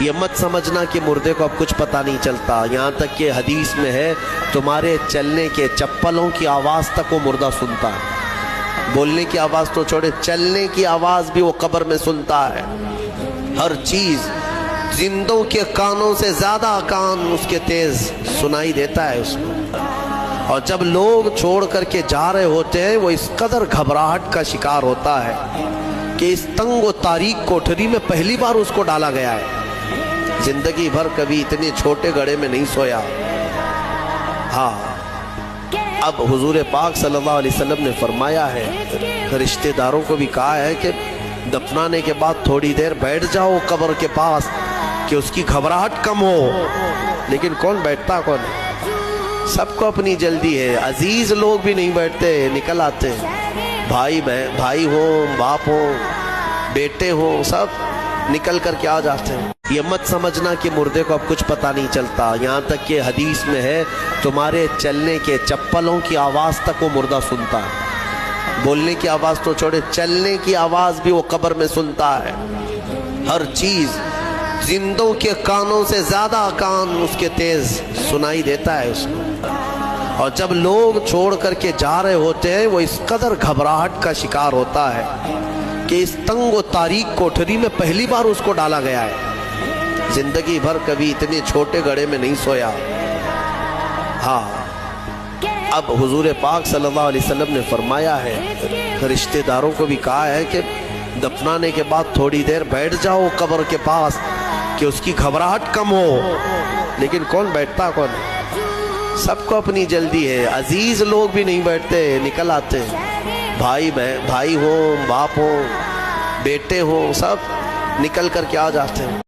یہ مت سمجھنا کہ مردے کو اب کچھ پتہ نہیں چلتا، یہاں تک کہ حدیث میں ہے تمہارے چلنے کے چپلوں کی آواز تک وہ مردہ سنتا ہے۔ بولنے کی آواز تو چھوڑے، چلنے کی آواز بھی وہ قبر میں سنتا ہے۔ ہر چیز زندوں کے کانوں سے زیادہ کان اس کے تیز سنائی دیتا ہے اس کو۔ اور جب لوگ چھوڑ کر کے جا رہے ہوتے ہیں وہ اس قدر گھبراہٹ کا شکار ہوتا ہے کہ اس تنگ و تاریک کوٹھری میں پہلی بار اس کو ڈالا گیا ہے۔ زندگی بھر کبھی اتنے چھوٹے گڑھے میں نہیں سویا۔ ہاں، اب حضور پاک صلی اللہ علیہ وسلم نے فرمایا ہے، رشتہ داروں کو بھی کہا ہے کہ دفنانے کے بعد تھوڑی دیر بیٹھ جاؤ قبر کے پاس کہ اس کی گھبراہٹ کم ہو۔ لیکن کون بیٹھتا کون ہے؟ سب کو اپنی جلدی ہے، عزیز لوگ بھی نہیں بیٹھتے، نکل آتے ہیں۔ بھائی ہوں، باپ ہوں، بیٹے ہوں، سب نکل کر کے آ جاتے ہیں۔ یہ مت سمجھنا کہ مردے کو اب کچھ پتہ نہیں چلتا، یہاں تک کہ حدیث میں ہے تمہارے چلنے کے چپلوں کی آواز تک وہ مردہ سنتا ہے۔ بولنے کی آواز تو چھوڑے، چلنے کی آواز بھی وہ قبر میں سنتا ہے۔ ہر چیز زندوں کے کانوں سے زیادہ کان اس کے تیز سنائی دیتا ہے اس کو۔ اور جب لوگ چھوڑ کر کے جا رہے ہوتے ہیں وہ اس قدر گھبراہٹ کا شکار ہوتا ہے کہ اس تنگ و تاریک کوٹھری میں پہلی بار اس کو ڈالا گیا ہے۔ زندگی بھر کبھی اتنے چھوٹے گڑھے میں نہیں سویا۔ ہاں، اب حضور پاک صلی اللہ علیہ وسلم نے فرمایا ہے، رشتہ داروں کو بھی کہا ہے کہ دفنانے کے بعد تھوڑی دیر بیٹھ جاؤ قبر کے پاس کہ اس کی گھبراہٹ کم ہو۔ لیکن کون بیٹھتا کون ہے؟ سب کو اپنی جلدی ہے، عزیز لوگ بھی نہیں بیٹھتے، نکل آتے ہیں۔ بھائی ہوں، باپ ہوں، بیٹے ہوں، سب نکل کر کے آ جاتے ہیں۔